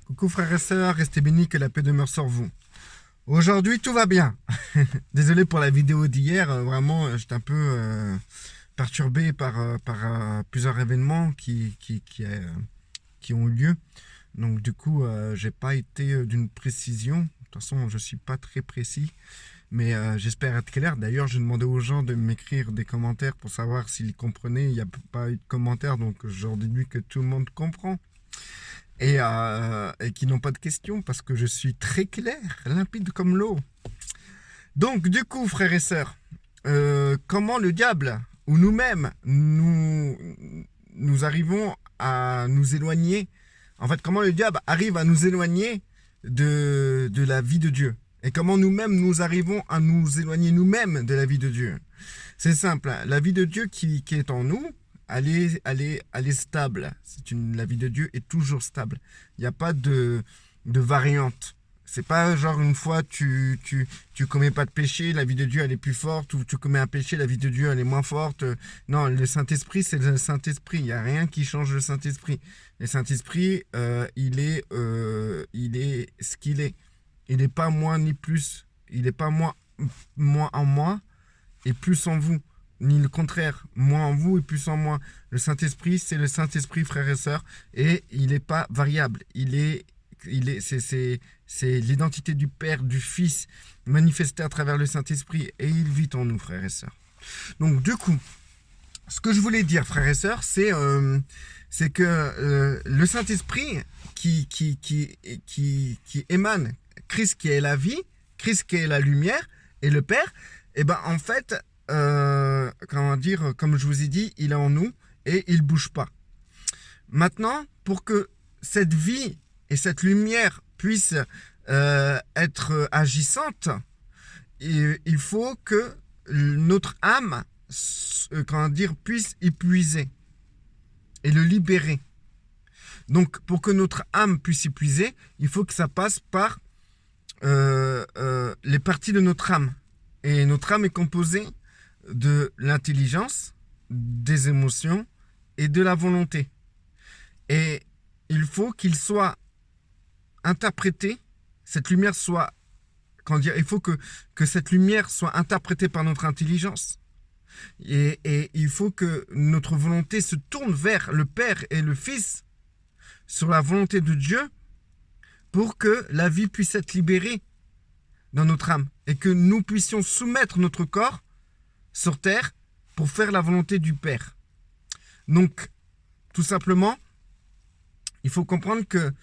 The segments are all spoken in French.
Coucou frères et sœurs, restez bénis, que la paix demeure sur vous. Aujourd'hui, tout va bien. Désolé pour la vidéo d'hier, vraiment, j'étais un peu perturbé par plusieurs événements qui ont eu lieu. Donc du coup, j'ai pas été d'une précision. De toute façon, je suis pas très précis, mais j'espère être clair. D'ailleurs, j'ai demandé aux gens de m'écrire des commentaires pour savoir s'ils comprenaient. Il n'y a pas eu de commentaires, donc j'en déduis que tout le monde comprend. Et qui n'ont pas de questions parce que je suis très clair, limpide comme l'eau. Donc du coup, frères et sœurs, comment le diable ou nous-mêmes nous arrivons à nous éloigner, en fait, comment le diable arrive à nous éloigner de la vie de Dieu, et comment nous-mêmes nous arrivons à nous éloigner nous-mêmes de la vie de Dieu. C'est simple, la vie de Dieu qui est en nous, elle est stable. La vie de Dieu est toujours stable. Il n'y a pas de variante. C'est pas genre une fois tu commets pas de péché, la vie de Dieu elle est plus forte, ou tu commets un péché, la vie de Dieu elle est moins forte. Non, le Saint-Esprit c'est le Saint-Esprit. Il n'y a rien qui change le Saint-Esprit. Le Saint-Esprit, il est ce qu'il est. Il n'est pas moins ni plus. Il n'est pas moins en moi et plus en vous. Ni le contraire, moins en vous et plus en moi. Le Saint-Esprit, c'est le Saint-Esprit, frères et sœurs, et il n'est pas variable. C'est l'identité du Père, du Fils, manifestée à travers le Saint-Esprit, et il vit en nous, frères et sœurs. Donc, du coup, ce que je voulais dire, frères et sœurs, c'est que le Saint-Esprit qui émane, Christ qui est la vie, Christ qui est la lumière, et le Père, et ben en fait, comme je vous ai dit, il est en nous et il ne bouge pas. Maintenant, pour que cette vie et cette lumière puissent être agissantes, il faut que notre âme puisse y puiser et le libérer. Donc, pour que notre âme puisse y puiser, il faut que ça passe par les parties de notre âme. Et notre âme est composée de l'intelligence, des émotions et de la volonté. Et il faut qu'il soit interprété, cette lumière soit, il faut que cette lumière soit interprétée par notre intelligence. Et il faut que notre volonté se tourne vers le Père et le Fils, sur la volonté de Dieu, pour que la vie puisse être libérée dans notre âme et que nous puissions soumettre notre corps sur terre pour faire la volonté du Père. Donc, tout simplement, il faut comprendre que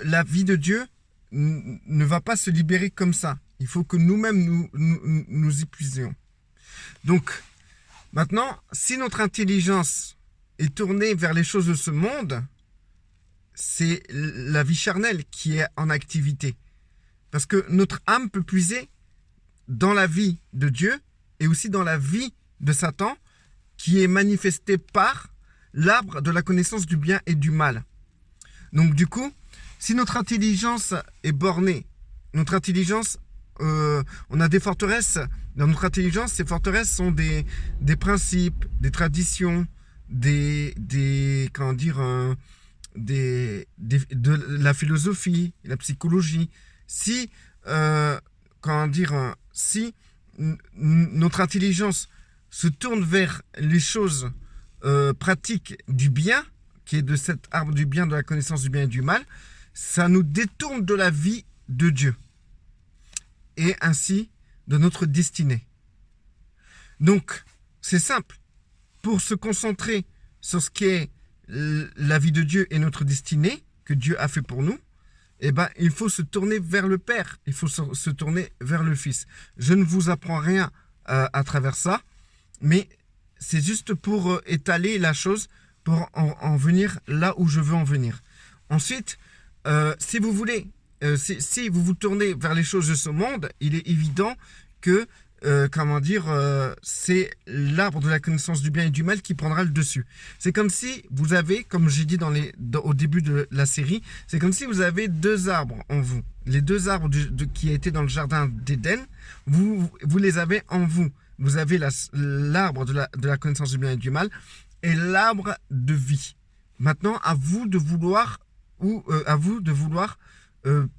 la vie de Dieu ne va pas se libérer comme ça. Il faut que nous-mêmes nous y puisions. Donc, maintenant, si notre intelligence est tournée vers les choses de ce monde, c'est la vie charnelle qui est en activité. Parce que notre âme peut puiser dans la vie de Dieu et aussi dans la vie de Satan, qui est manifestée par l'arbre de la connaissance du bien et du mal. Donc du coup, si notre intelligence est bornée, notre intelligence, on a des forteresses. Dans notre intelligence, ces forteresses sont des principes, des traditions, de la philosophie, la psychologie. Si notre intelligence se tourne vers les choses pratiques du bien, qui est de cet arbre du bien, de la connaissance du bien et du mal, ça nous détourne de la vie de Dieu et ainsi de notre destinée. Donc, c'est simple. Pour se concentrer sur ce qui est la vie de Dieu et notre destinée que Dieu a fait pour nous, eh ben, il faut se tourner vers le Père, il faut se tourner vers le Fils. Je ne vous apprends rien à travers ça, mais c'est juste pour étaler la chose, pour en venir là où je veux en venir. Ensuite, si vous voulez, si vous vous tournez vers les choses de ce monde, il est évident que c'est l'arbre de la connaissance du bien et du mal qui prendra le dessus. C'est comme si vous avez, comme j'ai dit au début de la série, c'est comme si vous avez deux arbres en vous. Les deux arbres qui étaient dans le jardin d'Éden, vous les avez en vous. Vous avez l'arbre de la connaissance du bien et du mal et l'arbre de vie. Maintenant, à vous de vouloir ou à vous de vouloir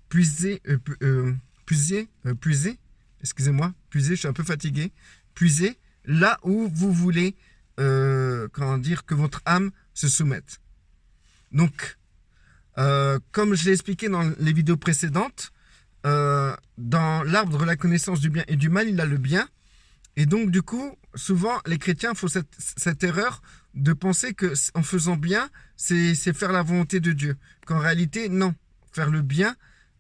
puiser, excusez-moi, puiser, je suis un peu fatigué, puiser là où vous voulez, comment dire, que votre âme se soumette. Donc, comme je l'ai expliqué dans les vidéos précédentes, dans l'arbre de la connaissance du bien et du mal, il a le bien. Et donc, du coup, souvent, les chrétiens font cette erreur de penser qu'en faisant bien, c'est faire la volonté de Dieu. Qu'en réalité, non. Faire le bien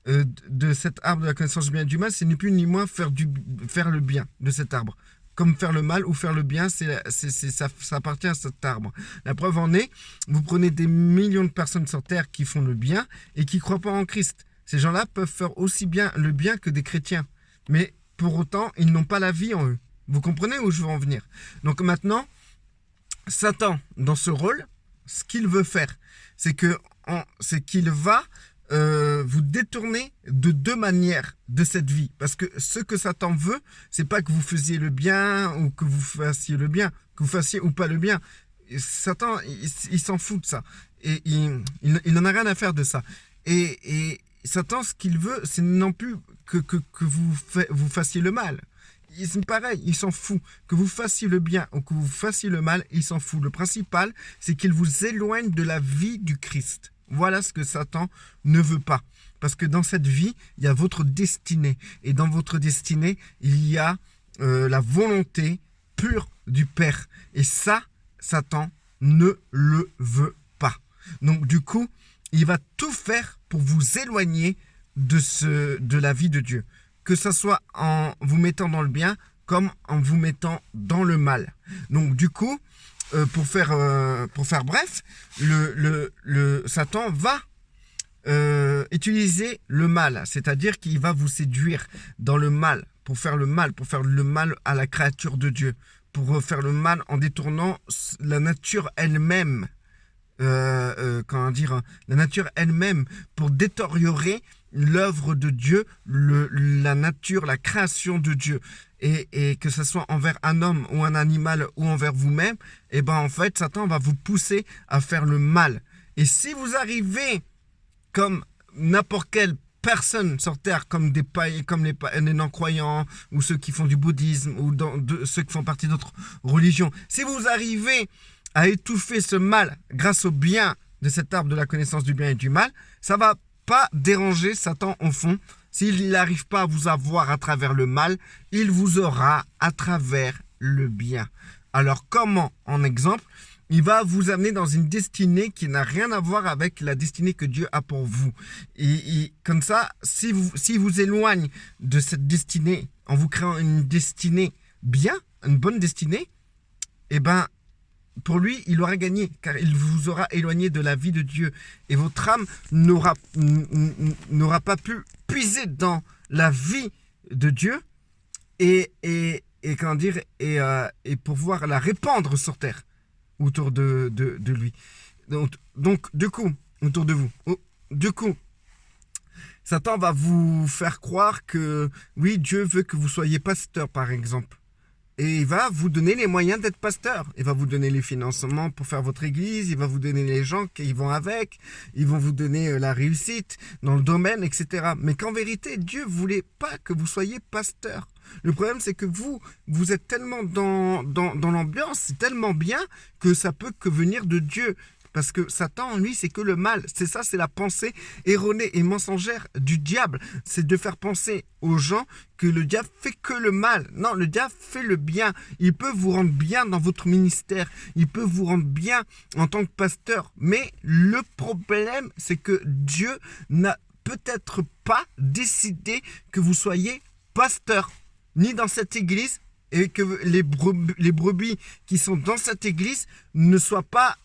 de cet arbre de la connaissance du bien et du mal, c'est ni plus ni moins faire le bien de cet arbre. Comme faire le mal ou faire le bien, ça appartient à cet arbre. La preuve en est, vous prenez des millions de personnes sur Terre qui font le bien et qui ne croient pas en Christ. Ces gens-là peuvent faire aussi bien le bien que des chrétiens. Mais pour autant, ils n'ont pas la vie en eux. Vous comprenez où je veux en venir? Donc maintenant, Satan, dans ce rôle, ce qu'il veut faire, c'est qu'il va vous détourner de deux manières de cette vie. Parce que ce que Satan veut, c'est pas que vous faisiez le bien ou que vous fassiez le bien, que vous fassiez ou pas le bien. Satan, il s'en fout de ça. Et il n'en a rien à faire de ça. Et Satan, ce qu'il veut, c'est non plus que vous fassiez le mal. C'est pareil, il s'en fout. Que vous fassiez le bien ou que vous fassiez le mal, il s'en fout. Le principal, c'est qu'il vous éloigne de la vie du Christ. Voilà ce que Satan ne veut pas. Parce que dans cette vie, il y a votre destinée. Et dans votre destinée, il y a la volonté pure du Père. Et ça, Satan ne le veut pas. Donc du coup, il va tout faire pour vous éloigner de la vie de Dieu. Que ce soit en vous mettant dans le bien comme en vous mettant dans le mal. Donc du coup, pour faire bref, le Satan va utiliser le mal, c'est-à-dire qu'il va vous séduire dans le mal, pour faire le mal à la créature de Dieu, pour faire le mal en détournant la nature elle-même, la nature elle-même, pour détériorer l'œuvre de Dieu, la nature, la création de Dieu, et que ce soit envers un homme ou un animal ou envers vous-même, et ben en fait Satan va vous pousser à faire le mal. Et si vous arrivez comme n'importe quelle personne sur terre, comme des païens, comme les non-croyants ou ceux qui font du bouddhisme ou ceux qui font partie d'autres religions, si vous arrivez à étouffer ce mal grâce au bien de cet arbre de la connaissance du bien et du mal, ça va pas déranger Satan au fond. S'il n'arrive pas à vous avoir à travers le mal, il vous aura à travers le bien. Alors comment, en exemple, il va vous amener dans une destinée qui n'a rien à voir avec la destinée que Dieu a pour vous. Et comme ça, si vous éloigne de cette destinée, en vous créant une destinée bien, une bonne destinée, eh ben, pour lui, il aura gagné, car il vous aura éloigné de la vie de Dieu. Et votre âme n'aura pas pu puiser dans la vie de Dieu et pouvoir la répandre sur terre autour de lui. Donc, du coup, autour de vous. Du coup, Satan va vous faire croire que, oui, Dieu veut que vous soyez pasteur, par exemple. Et il va vous donner les moyens d'être pasteur. Il va vous donner les financements pour faire votre église. Il va vous donner les gens qui vont avec. Ils vont vous donner la réussite dans le domaine, etc. Mais qu'en vérité, Dieu ne voulait pas que vous soyez pasteur. Le problème, c'est que vous êtes tellement dans l'ambiance, c'est tellement bien que ça peut que venir de Dieu. Parce que Satan, lui, c'est que le mal. C'est ça, c'est la pensée erronée et mensongère du diable. C'est de faire penser aux gens que le diable fait que le mal. Non, le diable fait le bien. Il peut vous rendre bien dans votre ministère. Il peut vous rendre bien en tant que pasteur. Mais le problème, c'est que Dieu n'a peut-être pas décidé que vous soyez pasteur. Ni dans cette église, et que les brebis qui sont dans cette église ne soient pas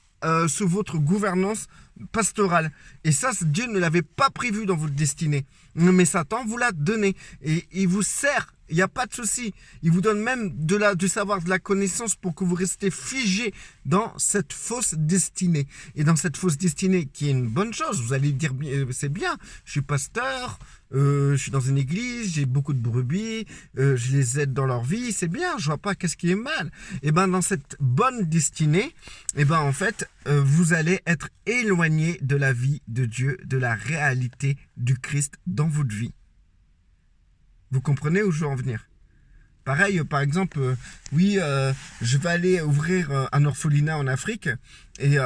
sous votre gouvernance pastorale. Et ça, Dieu ne l'avait pas prévu dans votre destinée. Mais Satan vous l'a donné. Et il vous sert. Il n'y a pas de souci. Il vous donne même du savoir, de la connaissance pour que vous restez figé dans cette fausse destinée. Et dans cette fausse destinée, qui est une bonne chose, vous allez dire, c'est bien, je suis pasteur, je suis dans une église, j'ai beaucoup de brebis, je les aide dans leur vie, c'est bien, je vois pas qu'est-ce qui est mal. Et ben dans cette bonne destinée, et ben en fait, vous allez être éloigné de la vie de Dieu, de la réalité du Christ dans votre vie. Vous comprenez où je veux en venir? Pareil, par exemple, oui, je vais aller ouvrir un orphelinat en Afrique et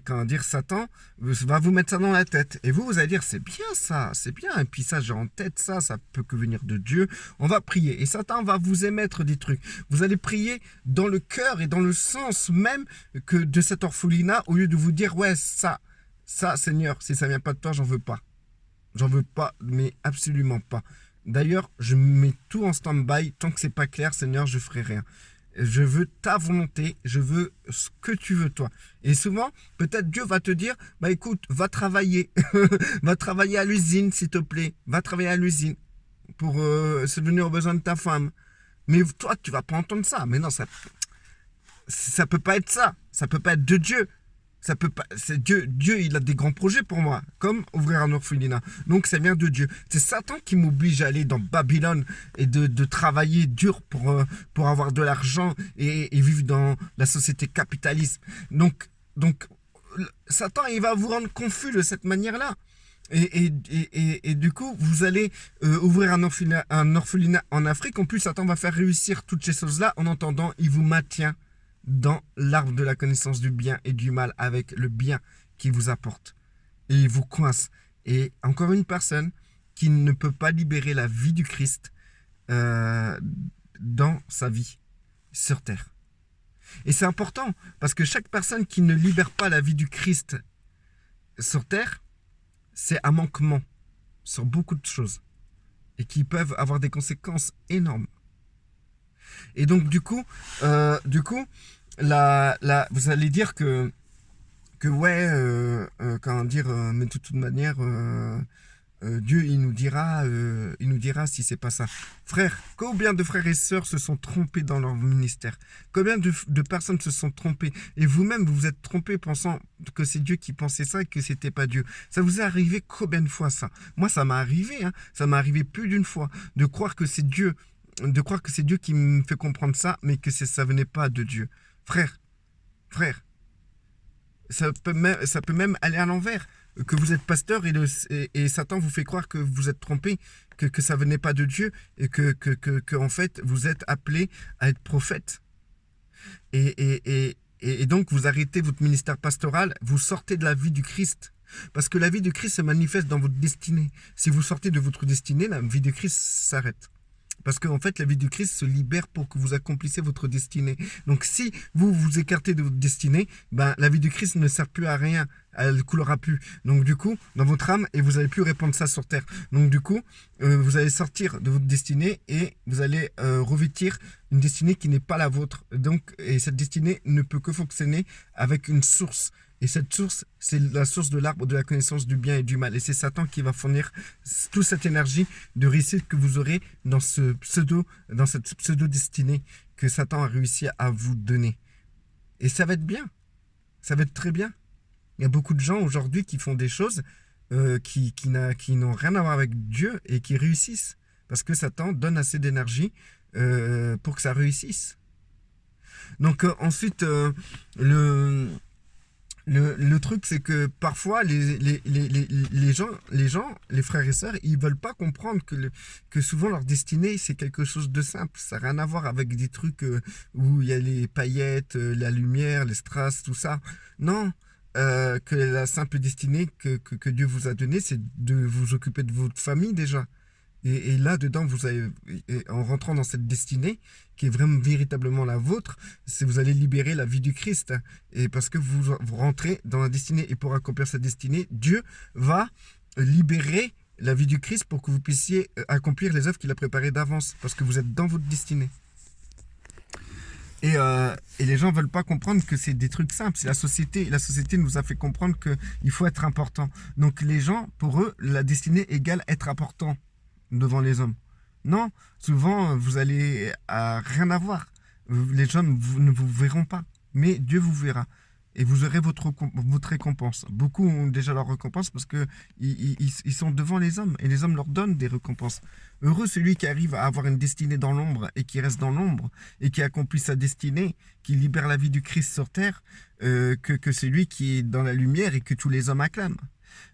comment dire, Satan va vous mettre ça dans la tête. Et vous allez dire, c'est bien ça, c'est bien. Et puis ça, j'ai en tête ça peut que venir de Dieu. On va prier. Et Satan va vous émettre des trucs. Vous allez prier dans le cœur et dans le sens même que de cet orphelinat au lieu de vous dire, ouais, ça, Seigneur, si ça vient pas de toi, j'en veux pas. J'en veux pas, mais absolument pas. D'ailleurs, je mets tout en stand-by. Tant que c'est pas clair, Seigneur, je ferai rien. Je veux ta volonté, je veux ce que tu veux toi. Et souvent, peut-être Dieu va te dire, bah écoute, va travailler. Va travailler à l'usine, s'il te plaît. Va travailler à l'usine pour subvenir aux besoins de ta femme. Mais toi, tu vas pas entendre ça. Mais non, ça peut pas être ça. Ça peut pas être de Dieu. Ça peut pas, c'est Dieu, il a des grands projets pour moi, comme ouvrir un orphelinat. Donc ça vient de Dieu. C'est Satan qui m'oblige à aller dans Babylone et de travailler dur pour avoir de l'argent et vivre dans la société capitaliste. Donc Satan, il va vous rendre confus de cette manière-là. Et du coup, vous allez ouvrir un orphelinat en Afrique. En plus, Satan va faire réussir toutes ces choses-là. En entendant, il vous maintient dans l'arbre de la connaissance du bien et du mal avec le bien qu'il vous apporte. Et il vous coince. Et encore une personne qui ne peut pas libérer la vie du Christ dans sa vie sur terre. Et c'est important parce que chaque personne qui ne libère pas la vie du Christ sur terre, c'est un manquement sur beaucoup de choses et qui peuvent avoir des conséquences énormes. Et donc du coup, vous allez dire que ouais, comment dire, mais de toute manière, Dieu il nous dira si c'est pas ça. Frère, combien de frères et sœurs se sont trompés dans leur ministère? Combien de personnes se sont trompées? Et vous-même, vous vous êtes trompés pensant que c'est Dieu qui pensait ça et que c'était pas Dieu. Ça vous est arrivé combien de fois ça? Moi, ça m'est arrivé, hein. Ça m'est arrivé plus d'une fois de croire que c'est Dieu. De croire que c'est Dieu qui me fait comprendre ça, mais que ça venait pas de Dieu. Frère, ça peut même aller à l'envers. Que vous êtes pasteur et Satan vous fait croire que vous êtes trompé, que ça venait pas de Dieu et que en fait vous êtes appelé à être prophète. Et donc vous arrêtez votre ministère pastoral, vous sortez de la vie du Christ. Parce que la vie du Christ se manifeste dans votre destinée. Si vous sortez de votre destinée, la vie du Christ s'arrête. Parce qu'en fait, la vie du Christ se libère pour que vous accomplissiez votre destinée. Donc, si vous vous écartez de votre destinée, ben, la vie du Christ ne sert plus à rien. Elle ne coulera plus. Donc, du coup, dans votre âme, et vous n'allez plus répandre ça sur terre. Donc, du coup, vous allez sortir de votre destinée et vous allez revêtir une destinée qui n'est pas la vôtre. Donc, et cette destinée ne peut que fonctionner avec une source. Et cette source, c'est la source de l'arbre de la connaissance du bien et du mal. Et c'est Satan qui va fournir toute cette énergie de réussite que vous aurez dans cette pseudo-destinée que Satan a réussi à vous donner. Et ça va être bien. Ça va être très bien. Il y a beaucoup de gens aujourd'hui qui font des choses qui n'ont rien à voir avec Dieu et qui réussissent. Parce que Satan donne assez d'énergie pour que ça réussisse. Donc ensuite, le truc, c'est que parfois, les frères et sœurs, ils veulent pas comprendre que souvent leur destinée, c'est quelque chose de simple. Ça n'a rien à voir avec des trucs où il y a les paillettes, la lumière, les strass, tout ça. Non, que la simple destinée que Dieu vous a donnée, c'est de vous occuper de votre famille déjà. Et là-dedans, en rentrant dans cette destinée, qui est vraiment véritablement la vôtre, vous allez libérer la vie du Christ. Et parce que vous rentrez dans la destinée. Et pour accomplir cette destinée, Dieu va libérer la vie du Christ pour que vous puissiez accomplir les œuvres qu'il a préparées d'avance. Parce que vous êtes dans votre destinée. Et les gens ne veulent pas comprendre que c'est des trucs simples. C'est la société nous a fait comprendre qu'il faut être important. Donc les gens, pour eux, la destinée égale être important devant les hommes. Non, souvent, vous allez à rien avoir. Les gens ne vous verront pas, mais Dieu vous verra. Et vous aurez votre récompense. Beaucoup ont déjà leur récompense parce que ils sont devant les hommes et les hommes leur donnent des récompenses. Heureux celui qui arrive à avoir une destinée dans l'ombre et qui reste dans l'ombre et qui accomplit sa destinée, qui libère la vie du Christ sur terre, que celui qui est dans la lumière et que tous les hommes acclament.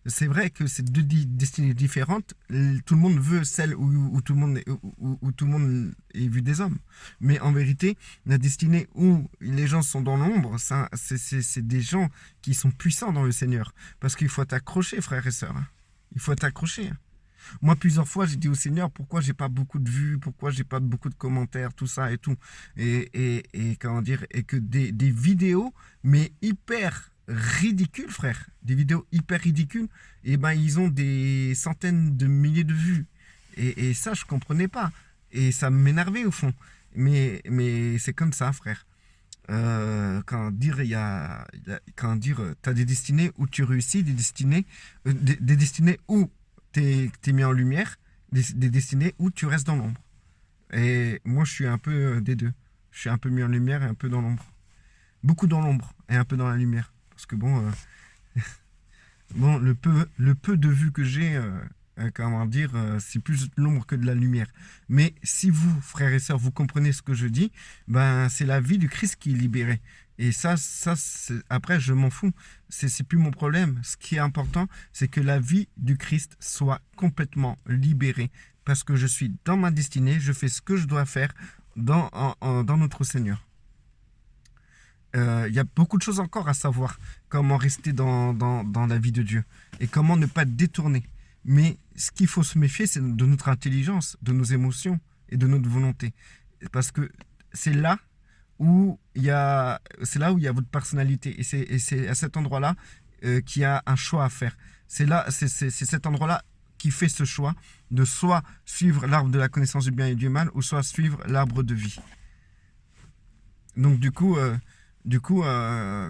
C'est vrai que c'est deux destinées différentes. Tout le monde veut celle où tout le monde où tout le monde est vu des hommes. Mais en vérité, la destinée où les gens sont dans l'ombre, c'est des gens qui sont puissants dans le Seigneur. Parce qu'il faut t'accrocher, frères et sœurs. Il faut t'accrocher. Moi, plusieurs fois, j'ai dit au Seigneur, pourquoi j'ai pas beaucoup de vues, pourquoi j'ai pas beaucoup de commentaires, tout ça et tout. Et comment dire, et que des vidéos, mais hyper ridicules, frère. Des vidéos hyper ridicules, et ben ils ont des centaines de milliers de vues. Et ça, je comprenais pas. Et ça m'énervait au fond. Mais c'est comme ça, frère. Quand dire, quand dire, t'as des destinées où tu réussis, des destinées où t'es mis en lumière, des destinées où tu restes dans l'ombre. Et moi, je suis un peu des deux. Je suis un peu mis en lumière et un peu dans l'ombre. Beaucoup dans l'ombre et un peu dans la lumière. Parce que bon, bon le peu de vues que j'ai, comment dire, c'est plus de l'ombre que de la lumière. Mais si vous, frères et sœurs, vous comprenez ce que je dis, ben c'est la vie du Christ qui est libérée. Et ça après, je m'en fous. C'est plus mon problème. Ce qui est important, c'est que la vie du Christ soit complètement libérée. Parce que je suis dans ma destinée, je fais ce que je dois faire dans notre Seigneur. Il y a beaucoup de choses encore à savoir. Comment rester dans la vie de Dieu. Et comment ne pas détourner. Mais ce qu'il faut se méfier, c'est de notre intelligence, de nos émotions et de notre volonté. Parce que c'est là où il y a votre personnalité. Et c'est à cet endroit-là qu'il y a un choix à faire. C'est cet endroit-là qui fait ce choix de soit suivre l'arbre de la connaissance du bien et du mal, ou soit suivre l'arbre de vie. Donc du coup,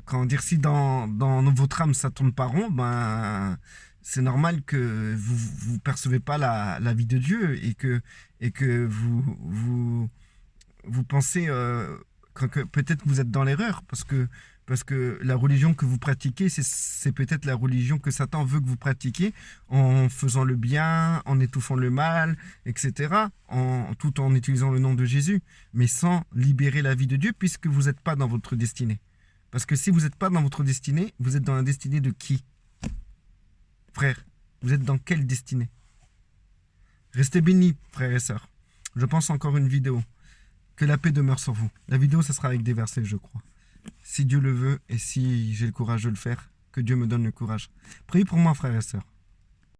comment dire, si dans votre âme ça tourne pas rond, ben c'est normal que vous percevez pas la vie de Dieu et que vous pensez que peut-être vous êtes dans l'erreur parce que la religion que vous pratiquez, c'est peut-être la religion que Satan veut que vous pratiquiez en faisant le bien, en étouffant le mal, etc., tout en utilisant le nom de Jésus, mais sans libérer la vie de Dieu puisque vous n'êtes pas dans votre destinée. Parce que si vous n'êtes pas dans votre destinée, vous êtes dans la destinée de qui? Frère, vous êtes dans quelle destinée? Restez bénis, frères et sœurs. Je pense encore une vidéo. Que la paix demeure sur vous. La vidéo, ça sera avec des versets, je crois. Si Dieu le veut et si j'ai le courage de le faire, que Dieu me donne le courage. Priez pour moi, frères et sœurs.